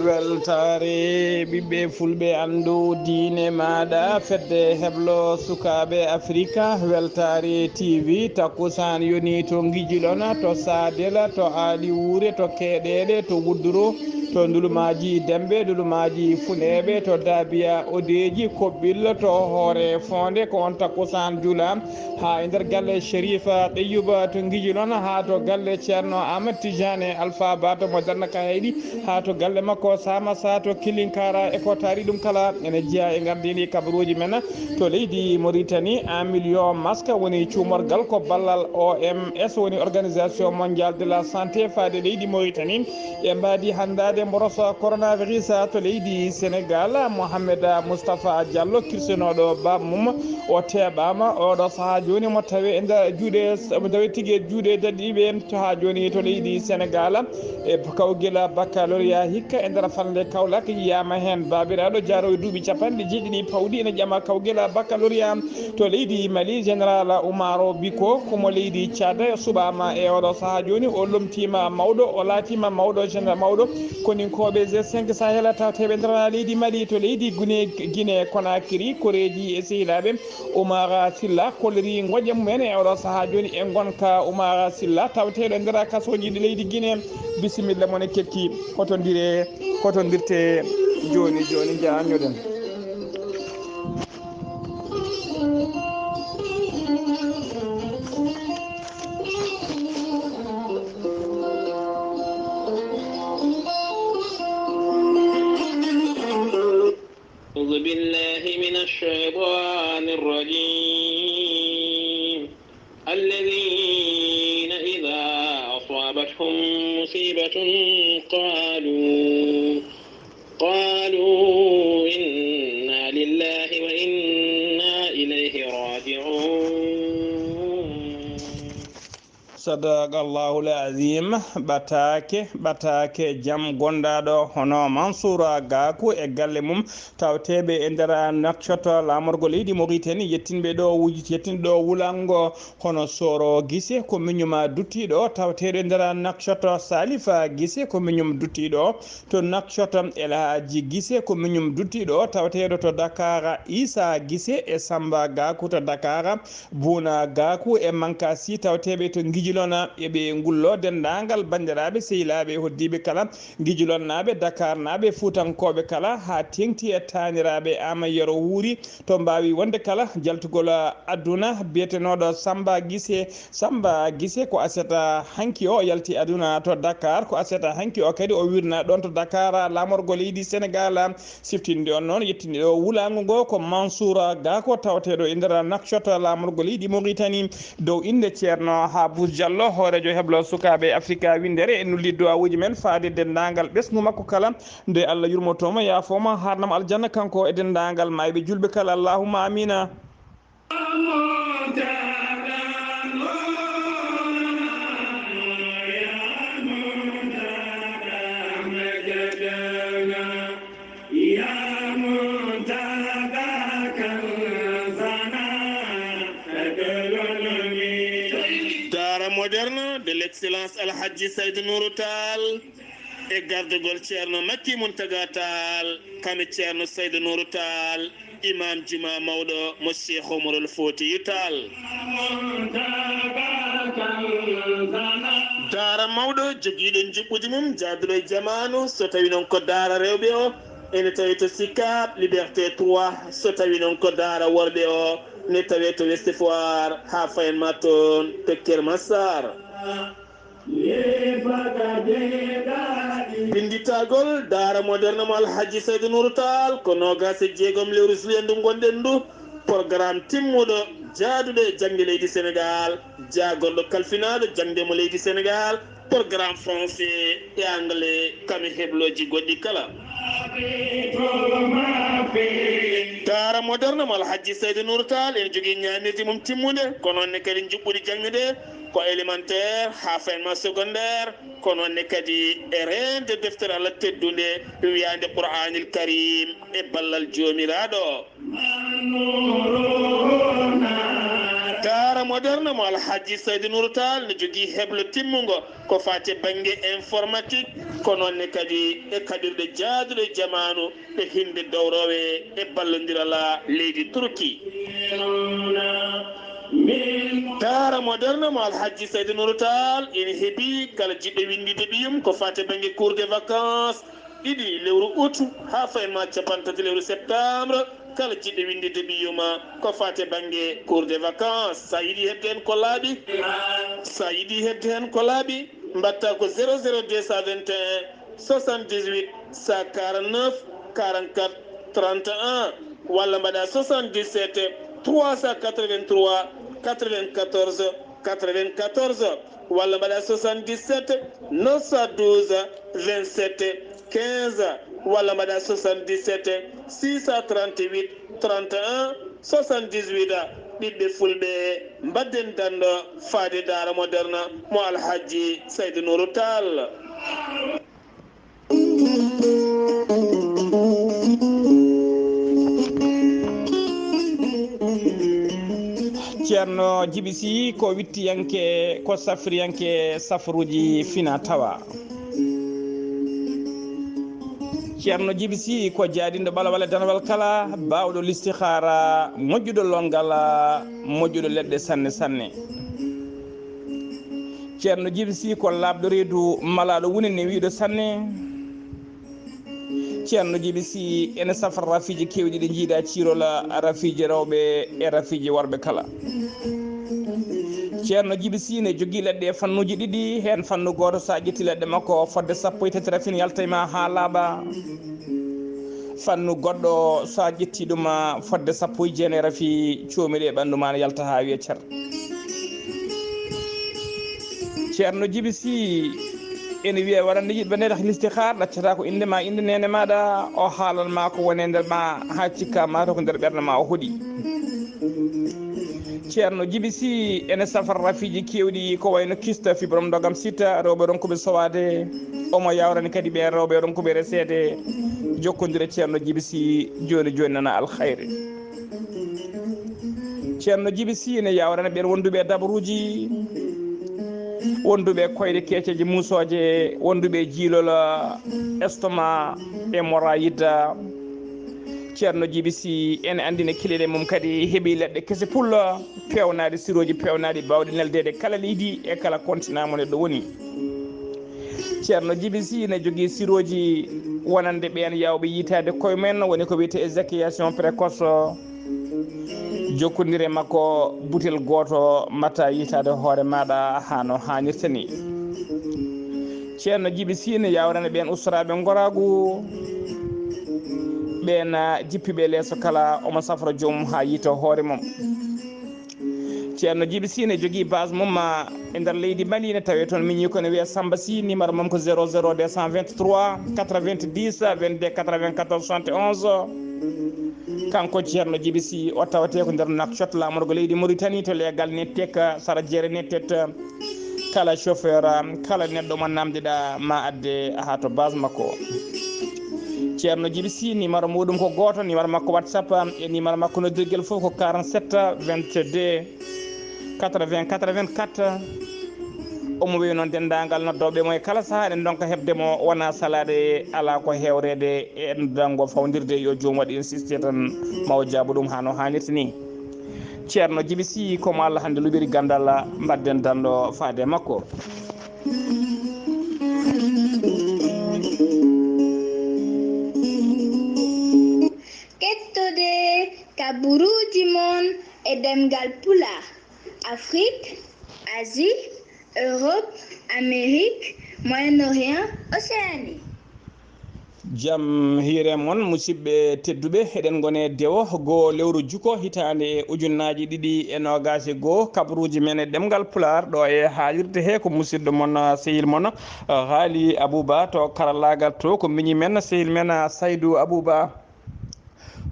weltare ɓiɓɓe fulɓe andu diine maɗa fedde heblo sukaɓe afrique weltare tv takkusan yoni to guijilon to sadela to aali wuure to keɗeɗe to wudduru to ndulumaji dembe ndulumaji funeɓe to dabiya odeji koɓɓilla to hoore fonde ko on takkusan juula ha e nder galle shérifa ɗeyyuba to guijilon ha to galle ceerno amadou tidiane alpha bato mo darna ka heyɗi ha to galle makko sama sa to kilinkara e ko taari ɗum kala ene jeeya e gardini kabaruuji men to leydi Mauritanie 1 million masque woni cuumorgal ko ballal OMS woni organisation mondial de la santé faade leydi Mauritanie e mbadi handade mboroso coronavirus to leydi Sénégal Mohamed Moustapha Diallo kirsinoɗo baba mum o teɓama oɗo saaha joni mo tawi e nder juuɗe mo tawi tigui juuɗe dadiɓe to ha joni to leydi Sénégal e kawguila baccalauréat hikka e nder falde Kaolack yiyama hen babiraɗo jaaroye duuɓi capanɗe jeeɗiɗi pawɗi ene ƴama kawguila baccalauréat to leydi Mali général Oumaro Biko komo leydi Tchad suɓama e oɗo saaha joni o lomtima mawɗo o laatima mawɗo général mawɗo koninkoɓe G5 Sahel tawteɓe nder leydi Mali to leydi Guinée Conakry koreji e sehilaɓe Oumar Silla kolleri goƴƴe mumen e oɗo saaha joni e gonka Oumar Silla tawteɗo e nder kasoji ɗi leydi Guinée bisimilla mone kekki kotondirte joni jañoɗen أعوذ بالله من الشيطان الرجيم الذين إذا أصابتهم مصيبة قالوا إنا لله وإنا إليه راجعون sadaqallahu l'azim ɓatake jaam gonɗaɗo hono Mansoura Gakou e galle mum tawteɓe e nder nakcoto lamorgo leydi Mauritanie yettinɓe ɗo wulango hono Soro Guissé ko miñuma duttiɗo tawteɗo e nder nakcoto Salifa Guissé ko miñum duttiɗo to nakcoto El Hadji Guissé ko miñum duttiɗo tawteɗo to Dakar Issa Guissé e Samba Gakou to Dakar Bouna Gakou e Mankasi tawteɓe to guijilona eɓe ngullo dendagal bandiraɓe sehilaɓe hoddiɓe kala guijilonnaɓe Dakar naɓe fuutankoɓe kala ha tengti e taniraɓe amayero wuuri to mbawi wonde kala jaltugol aduna biyetenoɗo Samba Guissé ko aseta hanki o yalti aduna to Dakar ko aseta hanki o kadi o wirna ɗon to Dakar lamorgo leydi Sénégal siftinde on noon yettinde ɗo wulago ngo ko Mansoura Gakou tawteɗo e nder nakshota lamorgo leydi Mauritanie dow inde ceerno Abou Diallo hoorejo heblo sukaɓe Africa windere en nulli duwawuji men faade dendagal ɓesgu makko kala nde Allah yurmotomo yaafoma harnamo aljanna kanko e dendagal mayɓe julɓe kala allahumma amina. moderne de l'excellence Alhaji Seydou Nourou Tall e gardugol ceerno Makki Mountaga Tall kane ceerno Seydou Nourou Tall imam juma mawɗo mo Cheikh Omarul Foutiyou Tall daara mawɗo joguiɗen juɓɓudi mum jaadulo e jamanu so tawi noon ko daara rewɓe o ene tawi to Sicap Liberté 3 so tawi noon ko daara worɓe o ne tawe to Ouest Foire ha fayenma toon to Kermassar binditagol daara moderne mo Alhaji Seydou Nourou Tall ko nogas e jeegom lewru juillet ndu gonɗen ndu programme timmuɗo jaaduɗo jangde leydi Sénégal jagorɗo kalfinaɗo jangde mo leydi Sénégal programme français e anglais kame hebloji goɗɗi kala daara moderne mo Alhaji Seydou Nourou Tall ene jogui ñamirde mum timmude kono nonne kadi juɓɓudi jangde ko élémentaire ha faynma secondaire kono ne kadi e rende deftere Allah teddunde wiyande qur'anil karim e ballal jomiraɗo daara moderne mo alhaji Saydou Nourou Tall ne jogui heble timmugo ko fati banggue informatique ko noonne kadi e kaɗirɗe jaaduɗe jamanu e hinde dowrowe e ballodirala leydi Turki daara moderne mo alhaji Saydou Nourou Tall ene heeɓi kala jiɗɗo windide ɓiyum ko fati banggue cours de vacances ɗiɗi lewru août ha faynma capantati lewru septembre kala jiɗɗo windide ɓiyuma ko fate banggue cours de vacances sa yiiɗi hebde hen ko laaɓi sa yiiɗi hebde hen ko laaɓi mbatta ko 00221 78 149 44 31 walla mbaɗa 77 383 94 94 walla mbaɗa 77 912 27 15 walla mbaɗa 77 638 31 78 ɓiɓɓe fulɓe mbadden dando faade daara moderne mo alhaji Saydou Nourou Tall ceerno Djiby Sy ko wittiyanke ko safriyanke safaruji fina tawa ceerno Djiby Sy ko jaadindo ɓalawala danawal kala bawɗo listihara moƴƴuɗo longal moƴƴuɗo leɗɗe sanne sanne ceerno Djiby Sy ko labɗo reedu malaɗo wunine wiiɗo sanne ceerno Djiby Sy ene safara rafiji kewɗi ɗi jiiɗa cirola rafiji rewɓe e rafiji worɓe kala ceerno Djiby Sy ne jogui leɗɗe e fannuji ɗiɗi hen fannu goto sa ƴetti leɗɗe makko fodde sappo e tati rafine yaltayma ha laaɓa fannu goɗɗo sa ƴetti ɗum fodde sappo e jeenayi rafi comiɗe e ɓandu ma ne yalta ha wiye cer ceerno Djiby Sy ene wiye waɗande yiɗɓe nde listihar ɗaccata ko indema inde nene maɗa o haalanma ko woni e nder ma ha cikka mata ko nder ɓerde ma o hooɗi ceerno Djiby Sy ene safara rafiji kewɗi ko wayno kista fibrom dogam sitta rewɓe ronkuɓe sowade omo yawrani kadi ɓe rewɓe ronkuɓe resede jokkodire ceerno Djiby Sy joni joni nana alkhayre ceerno Djiby Sy ene yawrani ɓen wonduɓe dabaruji wonduɓe koyɗe keeceje musoje wonduɓe jiilol estomac e morayida ceerno Djiby Sy ene andine kilele mum kadi heeɓi leɗɗe kese pulla pewnaɗe siroji pewnaɗi bawɗe neldede kala leydi e kala continent mo neɗɗo woni ceerno Djiby Sy ne jogui siroji wonande ɓen yawɓe yitade koye men woni ko wiyete éjaculation précoce jokkodire makko butel goto mbatta yitade hoore maɗa hano hannirta ni ceerno Djiby Sy ne yawrane ɓen ustaraɓe goragu ɓen jippiɓe leeso kala omo safra joomum ha yiito hoore mum ceerno Djiby Sy ne jogui base mum e nder leydi Mali ne tawe toon miñi ko ne wiye Samba Sy numéro mum ko 00 223 90 22 94 71 kanko ceerno Djiby Sy o tawate ko nder Nouakchott lamorgo leydi Mauritanie to leegal nettek sara jeere nettet kala chauffeur kala neɗɗo mo namdiɗa ma adde ha to base makko ceerno Djiby Sy numéro muɗum ko goto numéro makko WhatsApp e numéro makko noddirguel fof ko 47 22 80 84 omo wi noon dendagal noddoɓe mo e kala saaha eɗen donka hebdemo wona salade ala ko hewrede e dango fawdirde yo joom waɗi insisté tan mawo jaabo ɗum hano hannirta ni ceerno Djiby Sy komo Allah hande luɓiri Ganndal mbadden dando faade makko Keɗtode kabaruuji mon e ɗemngal pulaar Afrique, Asie, Europe, Amérique, Moyen-Orient, Océanie. jaam hiire moon musidɓe tedduɓe eɗen gone dewo go lewru juko hitande ujunnaji ɗiɗi e nogase goho kabaruji men e ɗemgal pulaar ɗo e haalirde he ko musidɗo moon sehil moon Ghalii Abuu Bah to karallagal to ko miñi men sehil men Saydou Abou Bah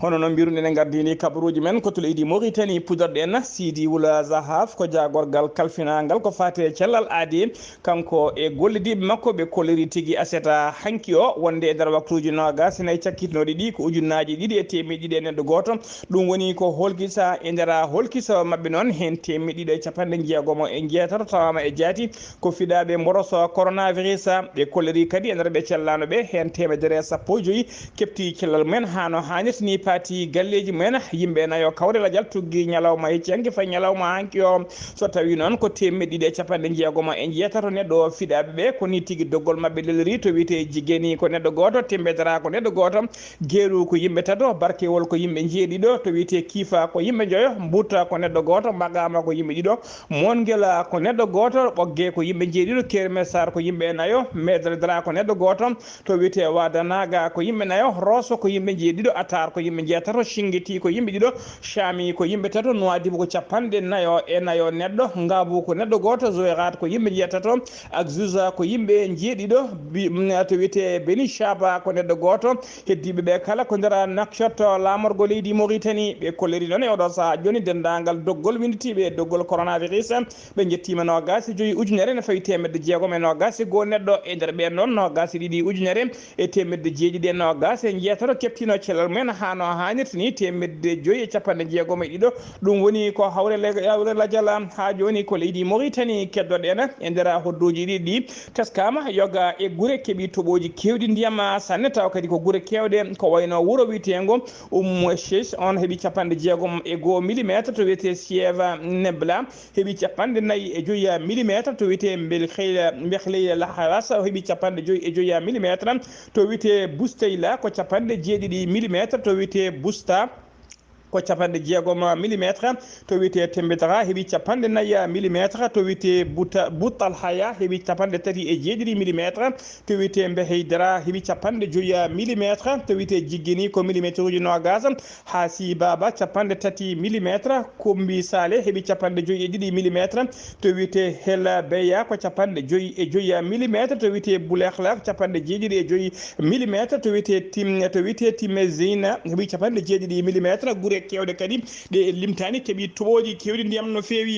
hono noon mbiruɗen e gardini kabaruuji men ko to leydi Mauritanie pudorɗe en Sidi Wula Zahaf ko jagorgal kalfinangal ko fate cellal aadi kanko e gollediɓe makko ɓe kolliri tigui aseta hanki o wonde e nder waktuji nogas nayi cakkitinoɗe ɗi ko ujunnaji ɗiɗi e temedde ɗiɗi e neɗɗo goto ɗum woni ko holkisa e nder holkisa mabɓe noon hen temedde ɗiɗi e capanɗe jeegomo e jeetato tawama e jaati ko fiɗaɓe mboroso coronavirus ɓe kolliri kadi e nder ɓe cellano ɓe hen temedere sappo e joyyi kepti cellal mumen hano hannirta ni paati galleji mumen yimɓe nayo kawre ladial tuggui ñalawma hecci hanki fay ñalawma hanki o so tawi noon ko temedde ɗiɗi e capanɗe jeegomo e jeetato neɗɗo fiɗaɓe ɓe ko ni tigui doggol mabɓe lelori to wiyete jiggueni ko neɗɗo goto tembedera ko neɗɗo goto gueeru ko yimɓe tato barkewol ko yimɓe jeeɗiɗo to wiyete kiifa ko yimɓe joyo mbutta ko neɗɗo goto magama ko yimɓe ɗiɗo monguela ko neɗɗo goto ɓoggue ko yimɓe jeeɗiɗo kerme sar ko yimɓe nayo medredra ko neɗɗo goto to wiyete wadanaga ko yimɓe nayo rosso ko yimɓe jeeɗiɗo atar ko yimɓe jeetato singiti ko yimɓe ɗiɗo chami ko yimɓe tato noadibo ko capanɗe nayo e nayo neɗɗo ngabu ko neɗɗo goto zoyrat ko yimɓe jeetato axusa ko yimɓe jeeɗiɗo to wiyete beni chaba ko neɗɗo goto heddiɓe ɓe kala ko nder nakshot lamorgo leydi Mauritanie ɓe kolliri noon e oɗo saaha joni dendagal doggol winditiɓe e doggol coronavirus ɓe jettima nogas joyi ujunere ne fawi temedde jeegom e nogas go neɗɗo e nder ɓen noon nogas ɗiɗi ujunere e temedde jeeɗiɗi e nogas e jeetato keptino cellal mumen hano hannirta ni temedde joyyi e capanɗe jeegom e ɗiɗo ɗum woni ko hawre ladial ha joni ko leydi Mauritanie keddoɗen e nder hodduji ɗiɗi teskama yoga e guure keeɓi toɓoji kewɗi ndiyam sanne taw kadi ko guure kewɗe ko wayno wuuro witego Shech on heeɓi capanɗe jeegom e goo millimétre to wiyete sieva nebla heeɓi capanɗe nayyi e joyyi millimétre to wiyete behley laharas heeɓi capanɗe joyyi e joyyi millimétre to wiyete bousteyla ko capanɗe jeeɗiɗi millimétre to wiyete bousta ko capanɗe jeegom millimétre to wiyete tembedera heeɓi capanɗe nayyi millimétre to wiyete buuɗal haya heeɓi capanɗe tati e jeeɗiɗi millimétre to wiyete mbeheydara heeɓi capanɗe joyyi millimétre to wiyete jiggini ko millimétre uji nogas ha si baba capanɗe tati millimétre kombi sale heeɓi capanɗe joyyi e ɗiɗi millimétre to wiyete hel beya ko capanɗe joyyi e joyyi millimétre to wiyete boulehla capanɗe jeeɗiɗi e joyyi millimétre to wiyete timezina heeɓi capanɗe jeeɗiɗi millimétre guure kewɗe kadi ɗe limtani keeɓi toɓoji kewɗi ndiyam no fewi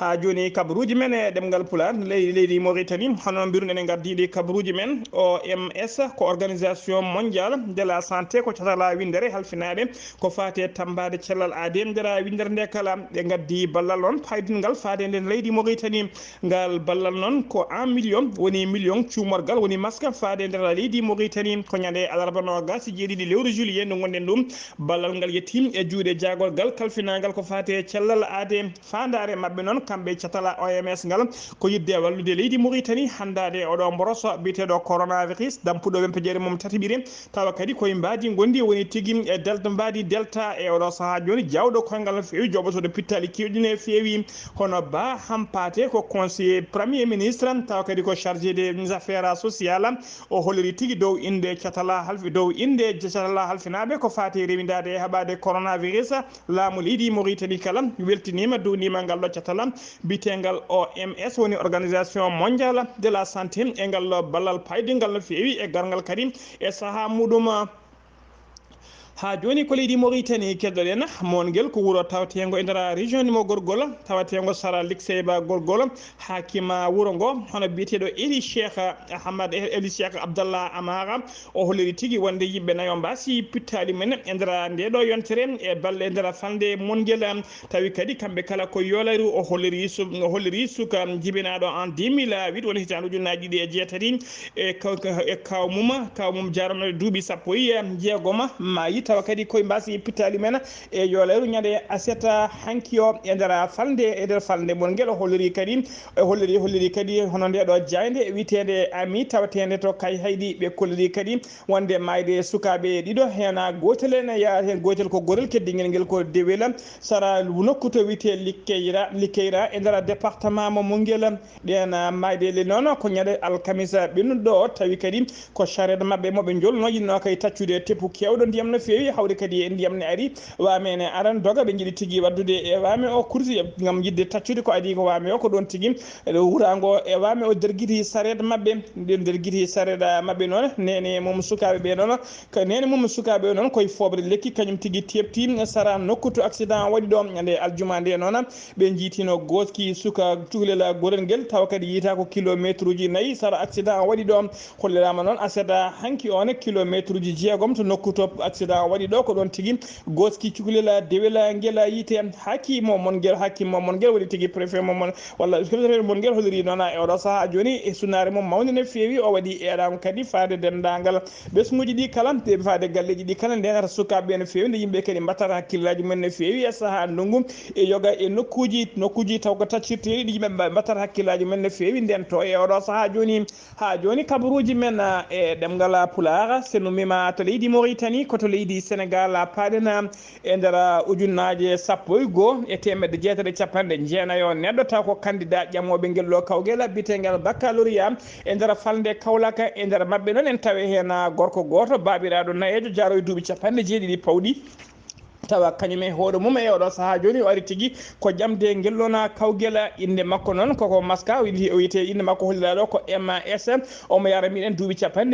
ha joni kabaruuji men e ɗemngal pulaar leydi Mauritanie hono mbiruɗen e gardiɗi kabaruuji men OMS ko organisation mondial de la santé ko catala windere halfinaɓe ko fate tambade cellal aade nder windere nde kala ɓe gaddi ballal noon paydingal faade nden leydi Mauritanie ngal ballal noon ko 1 million woni million cuumorgal woni masque faade nder leydi Mauritanie ko ñande alarba nogas jeeɗiɗi lewru juillet nde gonɗen ɗum ballal ngal yetti e juuɗe jagorgal kalfinagal ko fate cellal aade fandare mabɓe noon kamɓe catala OMS ngal ko yidde wallude leydi Mauritanie handade oɗo mboroso biteɗo coronavirus dampuɗo wempejere mum tatiɓire tawa kadi koye mbadi gondi woni tigui e delta mbadi delta e oɗo saaha joni jawɗo koyngal no fewi joɓotoɗo pittali kewɗine fewi hono ba hampate ko conseiller premier ministre tawa kadi ko chargé des affaires sociales o holliri tigui dow inde catala halfinaɓe ko fati rewidade e haɓade coronavirus laamu leydi Mauritanie kala weltinima downima ngal ɗo catala bitengal OMS woni organisation mondiale de la santé e ngal ballal paydingal no fewi e garngal kadi e saaha muɗum ha joni ko leydi Mauritanie keddoɗen mongel ko wuuro tawatengo e nder région nimo gorgol tawatengo sara likseyba gorgol hakima wuuro ngo hono biyeteɗo Eli Cheikh Ahmad Eli Cheikh Abdallah Amara o holliri tigui wonde yimɓe nayo mbasi pittali men e nder ndeɗo yontere e balle e nder fande mongel tawi kadi kamɓe kala ko yolaru o holliri suka jibinaɗo en 2008 woni hitande ujunnaji ɗiɗi e jeetati e kawmum jaranoɗe duuɓi sappo e jeegom mayi tawa kadi koye mbasi pittali men e yolere ñande aseta hanki o e nder falde mon guel holliri kadi hono ndeɗo jayde witede ami tawatede to kay hayɗi ɓe kolliri kadi wonde mayde sukaɓe ɗiɗo hena gotel ene yaa hen gotel ko gorel keddigel ngel ko Dewle sara nokku to wite likkeyra e nder département mo ngel ɗen maydele noon ko ñande alkamisa ɓennuɗo o tawi kadi ko charette mabɓe moɓe jolno yinno kay taccude teppu kewɗo ndiyam no fewi feewi hawde kadi e ndiyam ne ari waame ene aran doga ɓe jiiɗi tigui waddude e waame o kursi gam yidde taccude ko adi ko waame o ko ɗon tigui wurango e waame o derguiti saret mabɓe nden derguiti saret mabɓe noon nene mum sukaɓe ɓe noon ko nene mum sukaɓe noon koye fobre lekki kañum tigui tebti sara nokku to accident waɗi ɗo nde aljuma nde noon ɓe jiitino goski suka cukalel gorel ngel taw kadi yiita ko kilométre uji 4 sara accident waɗi ɗo hollirama noon aseda hanki on kilométre uji 6 to nokku to accident waɗi ɗo ko ɗon tigui goski cukalel Dewle ngel yiite hakkimo mon ngel waɗi tigui préfet momon walla secrétaire mon ngel holliri noon e oɗo saaha joni e sunare mum mawde no feewi o waɗi eɗam kadi faade dendagal ɓesguji ɗi kala ɓe faade galleji ɗi kala ndenata sukaɓe no feewi nde yimɓe kadi mbattata hakkillaji mumen no feewi e saaha ndungu e yoga e nokkuji taw ko taccirteɗi ɗi yimɓe mbattata hakkillaji mumen no feewi nden to e oɗo saaha joni kabaruuji men e ɗemgal pulaar so numima to leydi Mauritanie koto leydi Sénégal paaɗena e nder ujunnaje 11 e temedde 950 neɗɗo taw ko candidat ƴamoɓe ngel ɗo kawguel biyetegal baccalauréat e nder falde Kaolack e nder mabɓe noon en tawi hen gorko goto babiraɗo nayejo jaaroye duuɓi 7 pawɗi tawa kañum e hoore mum e oɗo saaha joni o ari tigui ko ƴamde ngellona kawguel inde makko noon koko maska o wiyete inde makko holliraɗo ko MAS omo yara miɗen duuɓi 7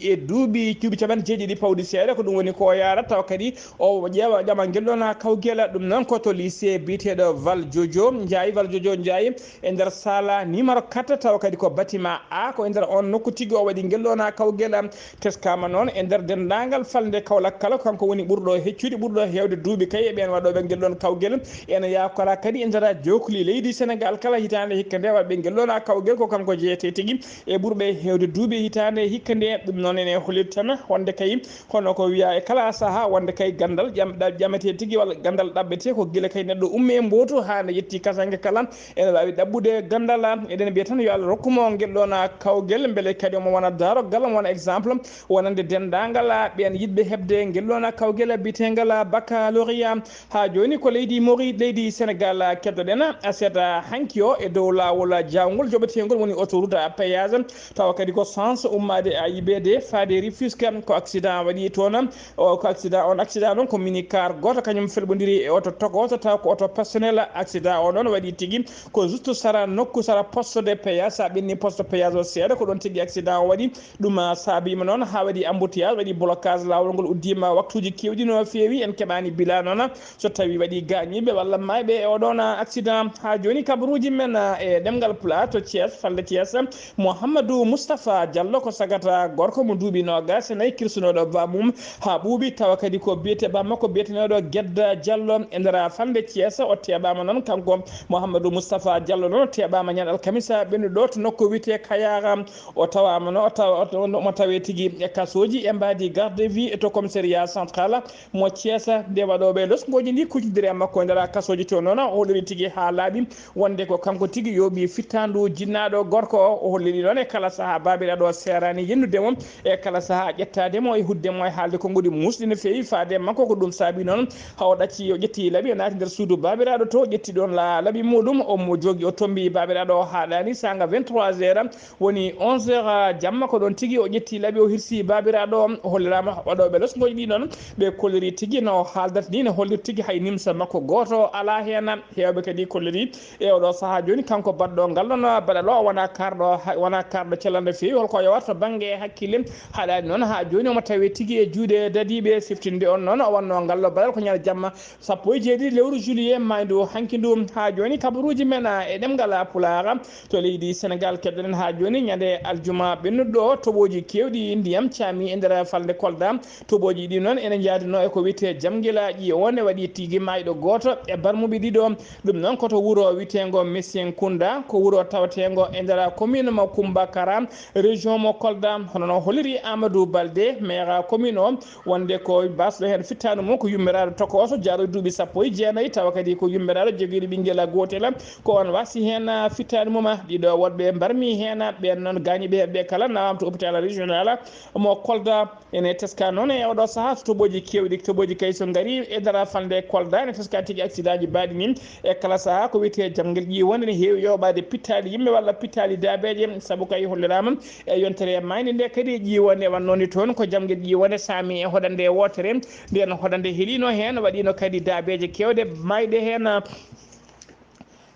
e duuɓi 7 pawɗi seeɗa ko ɗum woni ko yara taw kadi o ƴama ngellona kawguel ɗum noon koto lycée biyeteɗo Valdiodio Ndiaye e nder sala numéro 4 taw kadi ko bâtiment A ko e nder on nokku tigui o waɗi ngellona kawguel teskama noon e nder dendagal falde Kaolack kala kanko woni ɓurɗo heccude ɓurɗo hewde duuɓi kay e ɓen waɗoɓe ngellon kawguel ene yakora kadi e nder jokoli leydi Sénégal kala hitande hikka nde waɗɓe ngellona kawguel ko kanko jeeyete tigui e ɓurɓe hewde duuɓi hitande hikka nde ɗum noon ene holliri tan wonde kay hono ko wiya e kala saaha wonde kay gandal ƴamete tigui walla gandal ɗaɓɓete ko guila kay neɗɗo umme mbotu ha nde yetti kasangue kala ene wawi ɗaɓɓude gandal eɗen mbiya tan yo Allah rokkumo ngellona kawguel beele kadi omo wona daroggal omo wona exemple wonande dendagal ɓen yidɓe hebde ngellona kawguel biyetegal baccalauréat ha joni ko leydi leydi Sénégal keddoɗen aseta hanki o e dow lawol jawgol joɓetegol woni autoroute à péage tawa kadi ko sens ummade AIBD faade Rufisque ko accident waɗi toon ko accident noon ko minicar goto kañum felɓodiri e auto togoto taw ko auto personnel accident o noon waɗi tigui ko juste sara nokku sara poste de péage sa ɓenni poste péage o seeɗa ko ɗon tigui accident o waɗi ɗum saabima noon ha waɗi embouteillage waɗi blocage lawol ngol uddima waktuji kewɗi no feewi en keɓani bila noon so tawi waɗi gañiɓe walla mayɓe e oɗon accident ha joni kabaruji men e ɗemgal pulaar to Thiès falde Thiès Mouhamadou Moustapha Diallo ko sagata gorko mo duuɓi 24 kirsunoɗo bamum ha ɓuuɓi tawa kadi ko biyete bammakko biyeteneɗo Guedda Diallo e nder falde Thiès o teɓama noon kanko Mouhamadou Moustapha Diallo noon teɓama ñande alkamisa ɓennuɗo to nokku wiyete Kayara o tawama noon omo tawe tigui e kasoji e mbadi garde de vue to commissariat central mo Thiès nde waɗoɓe losgoji ndi kuccodiri e makko e nder kasoji to noon o holliri tigui ha laaɓi wonde ko kanko tigui yooɓi fittandu jinnaɗo gorko o holliri noon e kala saaha babiraɗo serani yennudemo e kala saaha ƴettademo e huddemo e haalde konngudi musɗi no feewi faade makko ko ɗum saabi noon ha o ɗacci o ƴetti laaɓi o naati nder suudu babiraɗo to ƴetti ɗon laaɓi muɗum omo jogui o tombi babiraɗo o haɗani sanga 23 heures woni 11 heures jamma ko ɗon tigui o ƴetti laaɓi o hirsi babiraɗo o hollirama waɗoɓe losgoji ɗi noon ɓe kolliri tigui no haaldata ni ne hollir tigui hay nimsa makko goto ala hen hewɓe kadi kolliri e oɗo saaha joni kanko baɗɗo ngal noon baɗaɗo wona karɗo cellal no feewi holko yowata banggue e hakkille haɗani noon ha joni omo tawi tigui e juuɗe dadiɓe siftinde on noon o wanno ngallo baɗal ko ñande jamma 17 lewru juillet maydu hanki ndu ha joni kabaruji men e ɗemgal pulaar to leydi Sénégal keddoɗen ha joni ñande aljuma ɓennuɗo toɓoji kewɗi ndiyam caami e nder falde Kolda toɓoji ɗi noon ene jaadino e ko wiyete jamguelaji on e waɗi tigui mayɗo goto e barmuɓe ɗiɗo ɗum noon koto wuuro witego Messien Kounda ko wuuro tawatego e nder commune mo Kumbakara région mo Kolda hono no holliri Amadou Baldé maire commune o wonde ko basɗo hen fittanu mum ko yummiraɗo tokoso jaaroy duuɓi 19 tawa kadi ko yummiraɗo joguiɗo ɓinguel gotel ko on wasi hen fittanu mum ɗiɗo wonɓe mbarmi hen ɓen noon gañiɓe ɓe kala nawam to hôpital régional mo Kolda ene teska noon e oɗo saaha to toɓoji kewɗi toɓoji kay so ngari e dara fande Kolda ne fiska tigi accident ji baɗi nin e kala saha ko wiyete jamguel ƴiwonde ne heewi yoɓade pittali yimɓe walla pittali dabeje saabu kay hollirama e yontere mayde nde kadi ƴiwonde wannoni toon ko jamguel ƴiwonde saami e hoɗande wotere nden hoɗande heelino hen waɗino kadi dabeje kewɗe mayɗe hen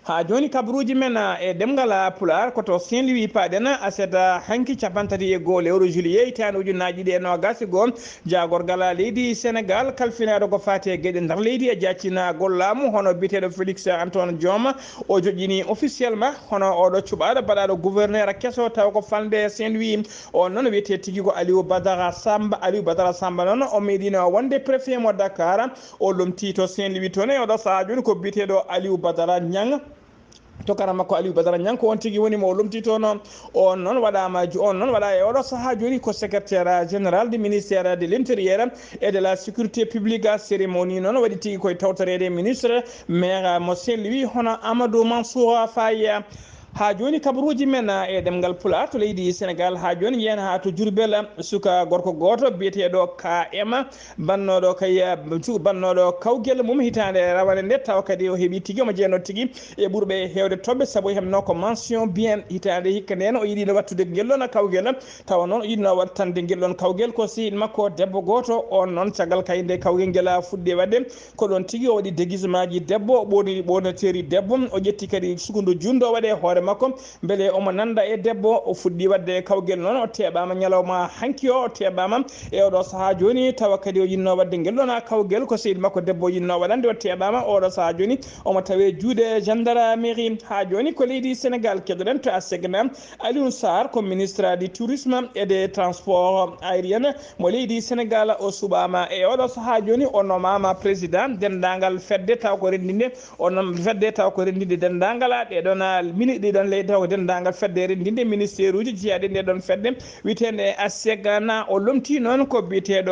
ha joni kabaruuji men e ɗemngal pulaar koto Saint Louis paɗen aseda hanki capantati e goho lewru juillet hitande ujunnaji ɗiɗi e nogas goo jagorgal leydi Sénégal kalfinaɗo ko fati e gueɗe nder leydi e jaccina gollamu hono biteɗo Félix Antoine Diome o joƴƴini officiellement hono oɗo cuɓaɗo baɗaɗo gouverneur kesso taw ko falde Saint Louis o noon wiyete tigui ko Aliou Badara Samba noon o meeɗino wonde préfet mo Dakar o lomti to Saint Louis toon e oɗo saaha joni ko biteɗo Aliou Badara Niang to kara makko Aliou Badara Niang ko on tigui woni mo lomti toon on noon waɗama on noon waɗa e oɗo saaha joni ko secrétaire général du ministère de l'intérieur et de la sécurité publique cérémonie noon waɗi tigui koye tawtorede ministre maire mo Saint Louis hono Amadou Mansour Faye ha joni kabaruuji men e ɗemngal pulaar to leydi Sénégal ha joni yen ha to Diourbel suka gorko goto biyeteɗo KM bannoɗo bannoɗo kawguel mum hitande rawane nde taw kadi o heeɓi tigui omo jeeyno tigui e ɓuurɓe hewde toɓɓe saabu hemno ko mention bien hitande hikka nden o yiɗino wattude guelɗon kawguel tawa noon o yiɗino wattande guelɗon kawguel ko sehiɗ makko debbo goto on noon caggal kayinde kawguel guel fuɗɗi wadde ko ɗon tigui o waɗi déguisement ji debbo ɓorni ɓorneteri debbo o ƴetti kadi sukundu jundu o waɗe hoore makko beele omo nanda e debbo o fuɗɗi wadde kawguel noon o teɓama ñalawma hanki o teɓama e oɗo saaha joni tawa kadi o yinno wadde guelɗon kawguel ko sehiɗ makko debbo yinno waɗande o teɓama oɗo saaha joni omo tawe juuɗe gendarmerie ha joni ko leydi Sénégal keɗoɗen to a segna Aliou Sarr ko ministre du tourisme et des transports aériens mo leydi Sénégal o suɓama e oɗo saaha joni o nomama président dendagal fedde taw ko rendinde on fedde taw ko rendinde dendagal ɗeɗon ɗiɗon leydi taw ko dendagal fedde rendinde ministére uji jeeyaɗe nde ɗon fedde witende asegana o lomti noon ko biyete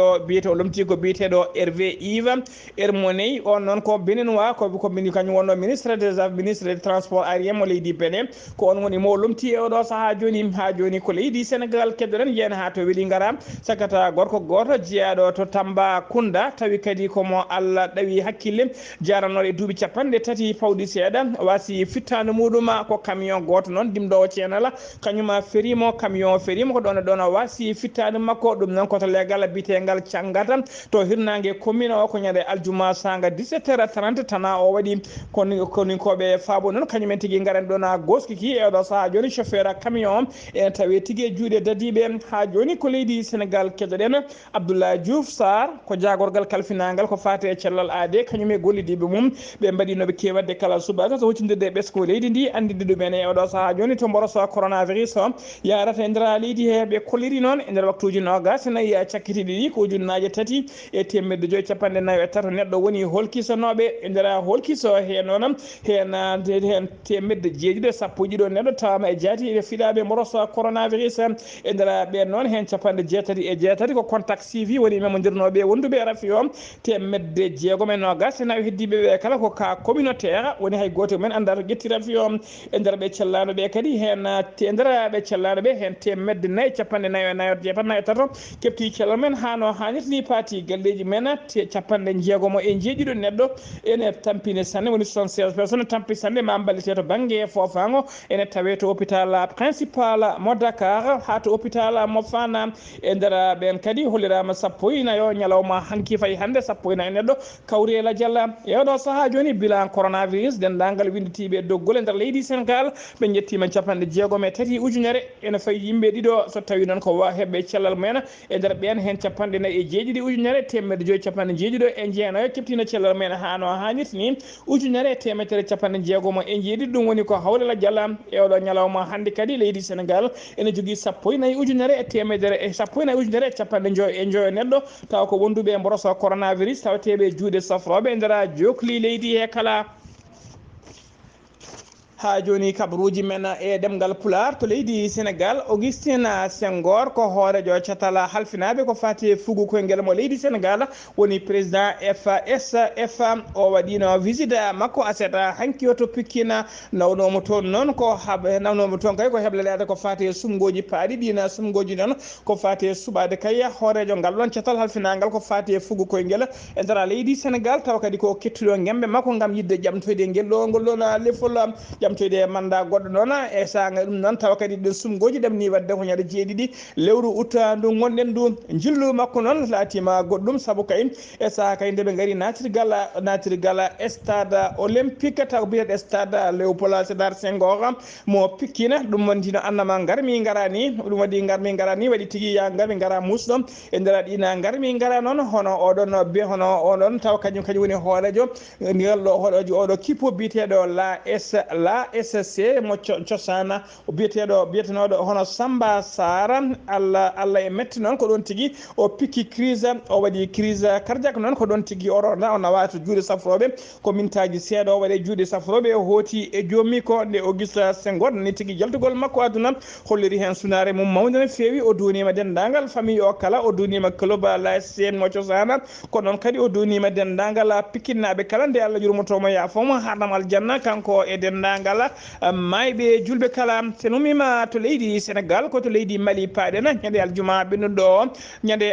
o lomti ko biyeteɗo Hervé Yves Hermoney on noon ko béninois ko kañum wonno ministre des transports aérien mo leydi Bénin ko on woni mo lomti e oɗo saaha joni ha joni ko leydi Sénégal keddoɗen yen ha to weeli gara sakata gorko goto jeeyaɗo to Tambacounda tawi kadi komo Allah ɗawi hakkille jaranoɗo e duuɓi capanɗe tati pawɗi seeɗa wasi fittande muɗum ko camion goto noon dimɗowo Cellal kañum ferimo camion ferimo ko ɗon wasi fittade makko ɗum noon koto legal bitegal cangata to hirnangue commune o ko ñande aljuma sanga 17h30 tana o waɗi koni koɓe faabo noon kañumen tigui garen ɗon goskiki e oɗo saaha joni chauffeur camion ene tawi tigui juuɗe dadiɓe ha joni ko leydi Sénégal keɗoɗen Abdoulaye Diouf Sarr ko jagorgal kalfinagal ko fate e cellal AD kañum e gollidiɓe mum ɓe mbaɗinoɓe kewatde kala subaka so hoccidirde ɓesko leydi ndi andide ɗumen e oɗo saaha joni to mboroso coronavirus o yarata e nder leydi he ɓe kolliri noon e nder waktuji nogas nayyi cakkiti ɗiɗi ko ujunnaje 3 e temedde 5 capanɗe 4 neɗɗo woni holkisanoɓe e nder holkiso he noon hen temedde 6 sappo ɗiɗo neɗɗo tawama e jaati e fiɗaɓe mboroso coronavirus e nder ɓen noon hen capanɗe 6 ko contact suivi woni memodirnoɓe wonduɓe rafi o temedde 6 e nogas nawi heddiɓeɓe kala ko cas communautaire woni hay goto men anda to ƴetti rafi o e nder ɓe cellanoɓe kadi hen e nder ɓe cellanoɓe hen temedde 4 capanɗe 4 kepti cellal men hano hannirta ni paati galleji men capanɗe 6 e jeeɗiɗo neɗɗo ene tampine sanne woni 76 personnes tampi sanne ma ballite to banggue fofango ene tawe to hôpital principal mo Dakar ha to hôpital mo Fana e nder ɓen kadi hollirama sappo e nayo ñalawma hanki fayi hannde sappo e nayo neɗɗo kawriyela dialla e oɗo saaha joni bilan coronavirus dendagal winditiɓe doggol e nder leydi Sénégal ɓe jettima capanɗe 6 ujunere ene fayi yimɓe ɗiɗo so tawi noon ko heɓɓe cellal mumen e nder ɓen hen capanɗe 4 e jeeɗiɗi ujunere temedde 5 capanɗe jeeɗiɗo e jeenayo keptino cellal mumen hano hannirta ni ujunere temedere capanɗe 6 e jeeɗiɗi ɗum woni ko hawlela dialla e oɗo ñalawma hannde kadi leydi Sénégal ene jogui sappo e 4 ujunere e temedere e sappo e 4 ujunere e capanɗe 5 e joyo neɗɗo taw ko wonduɓe e mboroso coronavirus tawateɓe juuɗe safroɓe e nder jokli leydi he kala ha joni kabaruuji men e ɗemngal pulaar to leydi Sénégal. Augustine Senghor ko hoorejo catala halfinaɓe ko fati e fugu koyngel mo leydi Sénégal woni président FSF o waɗino visite makko aseta hanki o to pikkina nawnomo toon noon ko nawnomo toon kay ko heblelede ko fati e sumgoji paaɗi ɗina sumgoji noon ko fati e suɓade kay hoorejo ngal ɗon catal halfinagal ko fati e fugu koyngel e nder leydi Sénégal taw kadi ko kettuɗo gembe makko gam yidde ƴamtoyde ngel ɗo ngol ɗon lefol ƴamtoyde manda goɗɗo noon e saga ɗum noon tawa kadi ɗen sumgoji ɗemni wadde ko ñande jeeɗiɗi lewru août ndu gonɗen ndu jillu makko noon laatima goɗɗum saabu kay e saaha kay ndeɓe gaari natirgal stade olympique taw biyeɗe stade Léopold Sédar Senghor mo pikkina ɗum wondino annama garmi garani ɗum waɗi garmi garani waɗi tigui ya garmi gara musɗo e nder ɗina garmi gara noon hono oɗon be hono oɗon taw kañum woni hoorejo ngalɗo hoorejo oɗo kippo biteɗo la SC mo cosana biyetenoɗo hono Samba Sara Allah e metti noon ko ɗon tigui o pikki crise o waɗi crise cardiaque noon ko ɗon tigui oronda o nawata juuɗe safroɓe ko mintaji seeɗa o waɗe juuɗe safroɓe o hooti e jommi ko nde Auguste Senghor ni tigui jaltugol makko aduna holliri hen sunare mum mawde no fewi o dunima dendagal famille o kala o dunima club l'ASC mo cosana ko noon kadi o dunima dendagal pikkinnaɓe kala nde Allah jurmotomo yafomo haɗam aljanna kanko e dendagal mayɓe julɓe kala sen ummima to leydi Sénégal ko to leydi Mali paɗena ñande aljuma ɓennuɗo ñande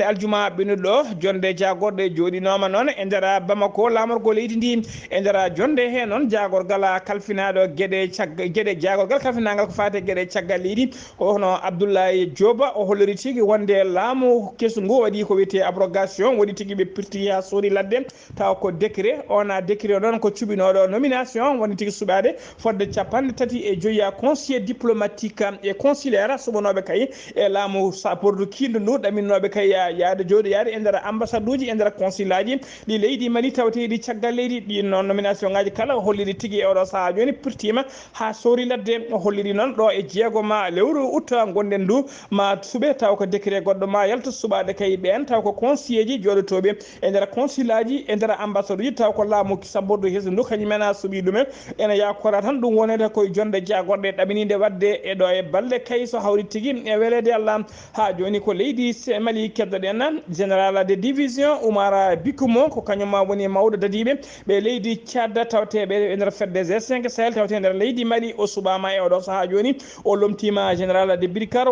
aljuma ɓennuɗo jonde jagorɗe joɗinoma noon e nder Bamako lamorgo leydi ndi e nder jonde he noon jagorgal kalfinaɗo gueɗe jagorgal kalfinagal ko fate gueɗe caggal leydi hono Abdoulaye Dioba o holliri tigui wonde laamu kesu ngu waɗi ko wiyete abrogation waɗi tigui ɓe pirti ha soori ladde taw ko décret ona décret o noon ko cuɓinoɗo nomination woni tigui suɓade fodde 35 conseiller diplomatique et consulaire suɓanoɓe kay e laamu sapordu kindu ndu ɗaminnoɓe kay yaade jooɗoyade e nder ambassade uji e nder consul aji ɗi leydi Mali tawateɗi caggal leydi ɗi noon nomination ngaji kala holliri tigui e oɗo saaha joni pirtima ha soori ladde holliri noon ɗo e jeegoma lewru août gonɗen ndu ma suuɓe taw ko décret goɗɗo ma yalta suɓade kay ɓen taw ko conseiller ji joɗotoɓe e nder consul aji e nder ambassade uji taw ko laamu sabordu hesdu ndu kañumen a suuɓi ɗumen ene yakora tan ɗum wonede koye jonde jagorɗe ɗaminide wadde e ɗo e balɗe kay so hawri tigui e welede Allah ha joni ko leydi Mali keddoɗen général de division Oumar Bikumo ko kañum woni mawɗo dadiɓe ɓe leydi Tchad tawteɓe e nder fedde G5 Sahel tawte nder leydi Mali o suɓama e oɗo saaha joni o lomtima général de brigade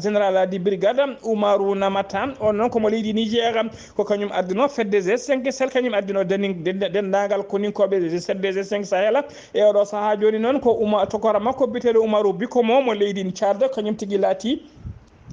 général de brigade Oumarou Namata on noon komo leydi Niger ko kañum ardino fedde G5 Sahel kañum ardino dendagal koninkoɓe fedde G5 Sahel e oɗo saaha joni noon ko tokora makko biteɗo Oumarou Bikomo mo leydi Tchad kañum tigui laati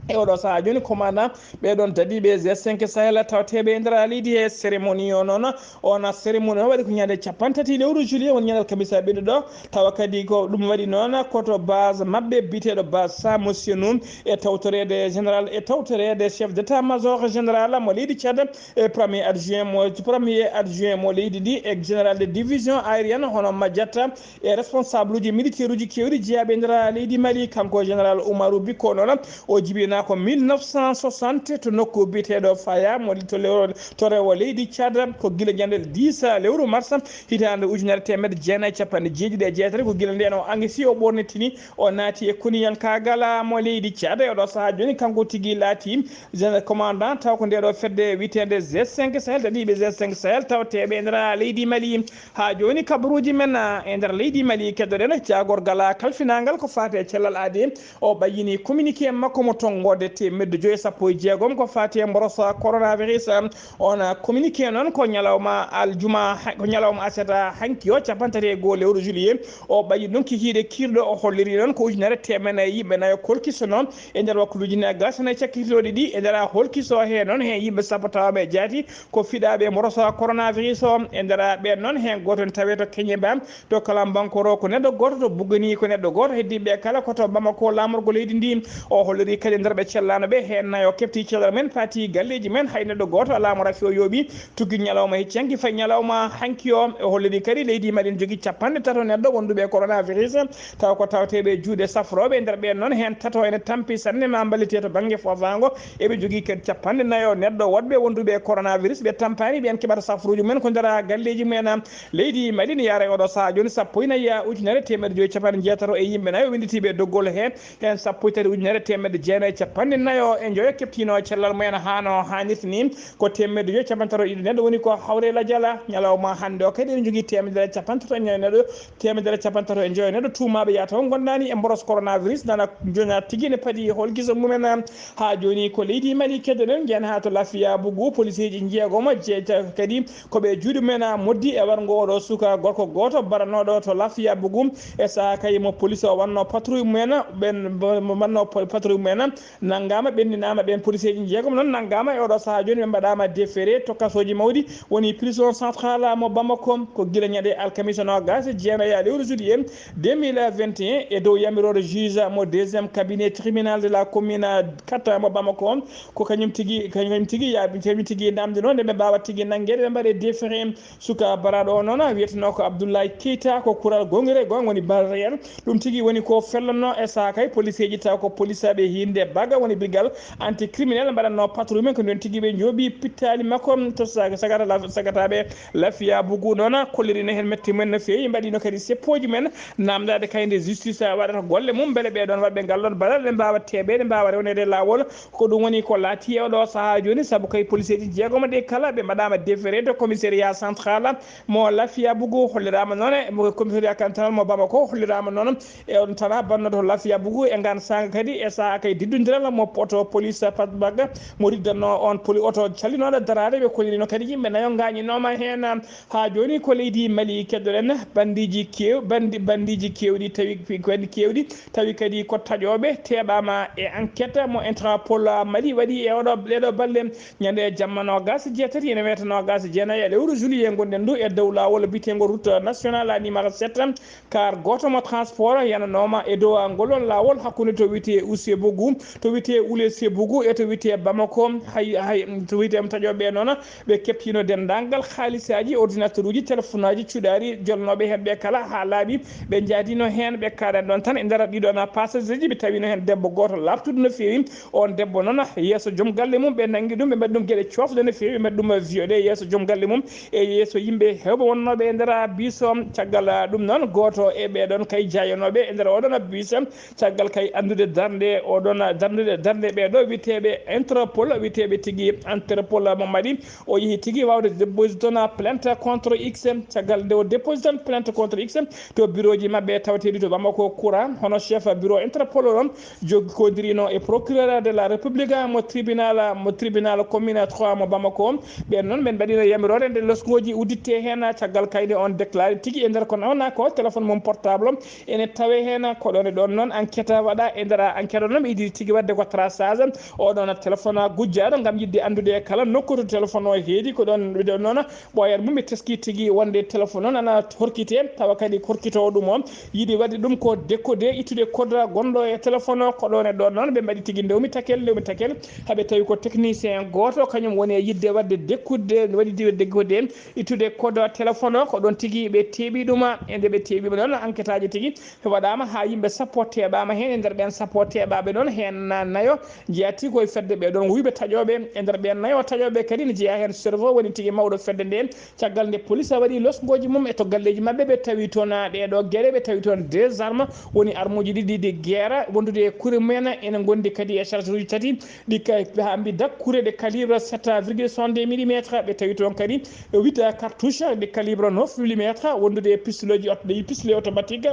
e oɗo saaha joni commandant ɓeɗon dadiɓe G5 Sahel tawteɓe e nder leydi e cérémonie o noon on cérémonie o waɗi ko ñande 30 lewru juillet woni ñandal kamisa ɓennuɗo tawa kadi ko ɗum waɗi noon koto base mabɓe biteɗo base sa monsieur Noum e tawtorede général e tawtorede chef d' état major général mo leydi Tchad e premier adjoint mo leydi ndi e général de division aérienne hono Madiata e responsable uji militaire uji kewɗi jeeyaɓe e nder leydi Mali kanko général Oumarou Biko noon o jibina ko 1960 to nokku biteɗo Faya mo to rewo leydi Tchad ko guila ñandel 10 lewru mars hitande 1997 ko guila nden o angisi o ɓornitini o naati e kuniyankagal mo leydi Tchad e oɗo saaha joni kanko tigui laati commandant taw ko ndeɗo fedde witede G5 Sahel dadiɓe G5 Sahel tawteɓe e nder leydi Mali ha joni kabaruji men e nder leydi Mali keddoɗen jagorgal kalfinagal ko fate Cellal ade o ɓayyini communiqué makko mo tongode temedde 5 ko fati e mborosa coronavirus on communiqué noon ko ñalawma asata hanki o 31 lewru juillet o ɓayi ɗum kikiɗe kirɗo o holliri noon ko ujunere temene yimɓe nayo kolkiso noon e nder wakkude ujunere gasane cakkitoɗe ɗi e nder holkiso he noon hen yimɓe sappo tawaɓe jaati ko fiɗaɓe mborosa coronavirus o e nder ɓen noon hen goto tawe to Keñe Bam to Kalambankoro ko neɗɗo goto to Bugani ko neɗɗo goto heddiɓe kala koto Bamako lamorgo leydi ndi o holliri kadi nder nder ɓe cellano ɓe hen nayo kefti cellal men faati galleji men hay neɗɗo goto alamo rafi o yooɓi tugui ñalawma heccanki fayi ñalawma hanki o e holliri kadi leydi maɗen jogui 50 neɗɗo wonduɓe coronavirus taw ko tawteɓe juuɗe safroɓe nder ɓen noon hen tato ene tampi sanne ma ballite to banggue fofago eɓe jogui kadi 49 neɗɗo woɗɓe wonduɓe coronavirus ɓe tampani ɓen keɓata safruji mumen ko nder galleji mumen leydi maɗine yaara e oɗo saaha joni sappo ina yiya ujunere temedde joyyi capanɗe jeetato e yimɓe nayo winditiɓe doggol hen sappo e tati ujunere temedde jeenayyi capanɗe nayo e joyo keptino cellal mumen hano hannirta ni ko temedde joyyi capantato ɗiɗi neɗɗo woni ko hawre ladiala ñalawma hannde o kadi ene jogui temedere capantato e neɗɗo temedere capantato e joyo neɗɗo tumaɓe yaata o gondani e mboros coronavirus nana jona tigui ne paadi holguisa mumen ha joni ko leydi Mali keddoɗen jen ha to lafiya bugu police ji jeegoma kadi koɓe juuɗe mumen moddi e wargo oɗo suka gorko goto baranoɗo to lafiya bugu e saaha kay mo police o wanno patrouille mumen ɓen wanno patrouille mumen naggama ɓenninama ɓen police ji jeegom noon naggama e oɗo saaha joni ɓe mbaɗama déféré to kasoji mawɗi woni prison centrale mo Bamako ko guila ñaɗe alkamisa nogas jeenayyi lewru juillet 2021 e dow yamirore juge mo deuxiéme cabinet tribunal de la commune 4 mo Bamako ko kañum tigui yaaɓi kañum tigui namde noon nde ɓe mbawa tigui nangguede ɓe mbaɗe déféré suka baraɗo o noon wiyeteno ko Abdoulaye Keita ko kural gongre gon woni barréen ɗum tigui woni ko fellanno e saaha kay police ji taw ko police aɓe hinde bagga woni brigade anti criminel mbaɗanno patrouille men ko nden tigui ɓe jooɓi pittali makko to sagataɓe lafiya bugu noon kollirino hen metti mumen no fewi mbaɗino kadi seppoji men namdade kayde justice waɗata golle mum beele ɓeɗon waɗɓe ngallon balal ɓe mbawa teɓede mbawa rewnede lawol ko ɗum woni ko laati e oɗo saaha joni saabu kay police ji jeegoma ɗe kala ɓe mbaɗama déféré de commissariat central mo lafiya bugu hollirama noon commissariat cantonal mo Bamako hollirama noon e on tana bannoɗo to lafiya bugu e gan sanga kadi e saaha kay diddodiral mo poto police patbagga mo riddanno on oto calinoɗo darade ɓe kollirino kadi yimɓe nayo gañinoma hen ha joni ko leydi Mali keddoɗen bandiji kewɗi tawi kadi ko taƴoɓe teɓama e enquête mo Interpol Mali waɗi e ɗeɗo balle ñande jamma nogas jeetati ene wiyata nogas jeenayyi e lewru juillet gonɗen ndu e dow lawol bitego route nationale numéro 7 car goto mo transport yananoma e dow ngolon lawol hakkude to wiyete Oussebougou to wiyete Oulé-Sébougou e to wiyete Bamako hay to wiyete taƴoɓe noon ɓe keptino dendagal haalisaji ordinateur uji téléphone aji cuɗari jolnoɓe hen ɓe kala ha laaɓi ɓe jaadino hen ɓe kaɗan ɗon tan e nder ɗiɗon passager ji ɓe tawino hen debbo goto labtude no fewi on debbo noon yeeso joom galle mum ɓe nangui ɗum ɓe mbaɗi ɗum gueɗe cofde no fewi ɓe mbaɗi ɗum violé yeeso joom galle mum e yeeso yimɓe hewɓe wonnoɓe e nder biso caggal ɗum noon goto e ɓeɗon kay jayanoɓe e nder oɗon bis caggal kay andude darde oɗon darde ɓeɗo witeɓe Interpol witeɓe tigui Interpol mo Mali o yeehi tigui wawde dépositona plainte contre X caggal nde o dépositan plainte contre X to bureau ji mabɓe tawateɗi to Bamako courant hono chef bureau Interpol on jogui kodirino e procureur de la république mo tribunal commune 3 mo Bamako ɓen noon ɓen mbaɗino yamirore nde losgoji udditte hen caggal kayde on déclaré tigui e nder ko nawna ko téléphone mum portable ene tawe hen koɗone ɗon noon enquête waɗa e nder enquête o noon ɓe yiiɗi tigui wadde ko traçage oɗon téléphone gujjaɗo gam yidde andude kala nokku to téléphone o heedi ko ɗon ɗon noon ɓoyat mum ɓe teski tigui wonde téléphone noon ana horkite tawa kadi horkitowo ɗum o yiiɗi wadde ɗum ko décodé ittude code gonɗo e téléphone o koɗone ɗon noon ɓe mbaɗi tigui ndewmi takel haaɓe tawi ko technicien goto kañum woni e yidde wadde décodé ittude code téléphone o ko ɗon tigui ɓe teeɓi ɗum e nde ɓe teeɓima noon enquête aji tigui waɗama ha yimɓe sappo teɓama hen e nder ɓen sappo teɓaɓe noon hen nayo jeeyati koye fedde ɓeɗon wuyɓe taƴoɓe e nder ɓen nayo taƴoɓe kadi ne jeeya hen cerveau woni tigui mawɗo fedde nde caggal nde police waɗi losgoji mum e to galleji mabɓe ɓe tawi toon ɗeɗo gueɗe ɓe tawi toon des armes woni arme uji ɗiɗi de guerre wondude e kuure mumen ene gondi kadi e charge uji tati ɗi ha mbi kuure de calibre 7,62 millimètre ɓe tawi toon kadi 8 cartouche de calibre 9 millimètre wondude e pistolet ji pistolet automatique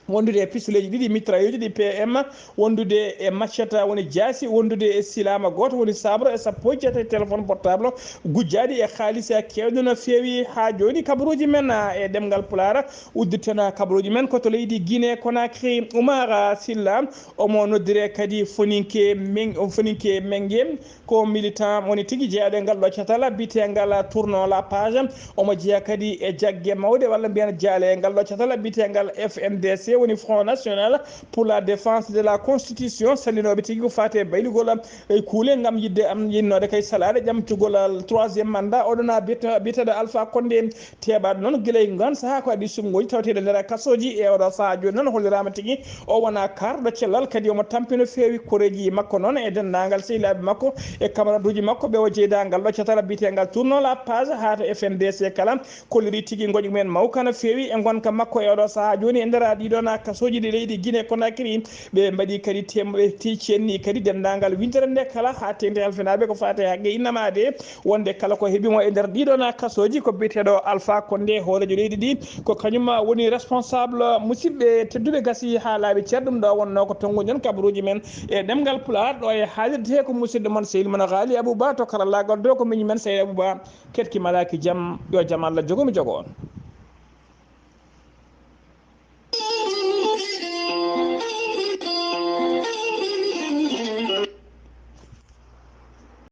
wondude e pistolet ji ɗiɗi mitrailleuse ɗi PM wondude e machette woni jaasi wondude e silama goto woni sabre e sappo e jeetati téléphone portable gujjaɗi e haalis kewɗo no fewi ha joni kabaruuji men e ɗemngal pulaar udditena kabaruuji men koto leydi Guinée Conakry Oumar Silla omo noddire kadi foninke mengue ko militant woni tigui jeeyaɗo e ngal ɗo catal bitegal tournon la page omo jeeya kadi e jaggue mawde walla mbiyan jaale e ngal ɗo catal bitegal FNDC woni front national pour la défense de la constitution salinoɓe tigui ko fate baylugol e kuule gam yidde am yinnode kay salade ƴamtugol 3e mandat oɗona biteɗo Alpha Condé teɓaɗo noon guila e ngan saaha ko adi sumgoji taweteɗo nder kasoji e oɗo saaha joni noon hollirama tigui o wona karɗo cellal kadi omo tampino fewi koreji makko noon e dendagal sehilaɓe makko e camarade uji makko ɓe o jeydagal ɗo catara bitegal tourno la page hata FNDC kala kolliri tigui goƴi mumen mawka no fewi e gonka makko e oɗo saaha joni e nder ɗiɗon kasoji ɗi leydi Guinée Conakry ɓe mbaɗi kadi temɓe ti cenni kadi dendagal wintere nde kala ha tengde halfinaɓe ko fate haqqe innamade wonde kala ko heeɓimo e nder ɗiɗon kasoji ko biteɗo Alpha Condé hoolejo leydi ɗi ko kañum woni responsable musidɓe tedduɓe gasi ha laaɓi ceer ɗum ɗo wonno ko tonguji non kabaruuji men e ɗemgal pulaar ɗo e haalirde he ko musidɗo moon sehil moon Ghalii Abuu Bah to karallagal do ko miñi men Seydi Abou Bah ketkimalaki jaam yo jaam Allah jogomi jogo on.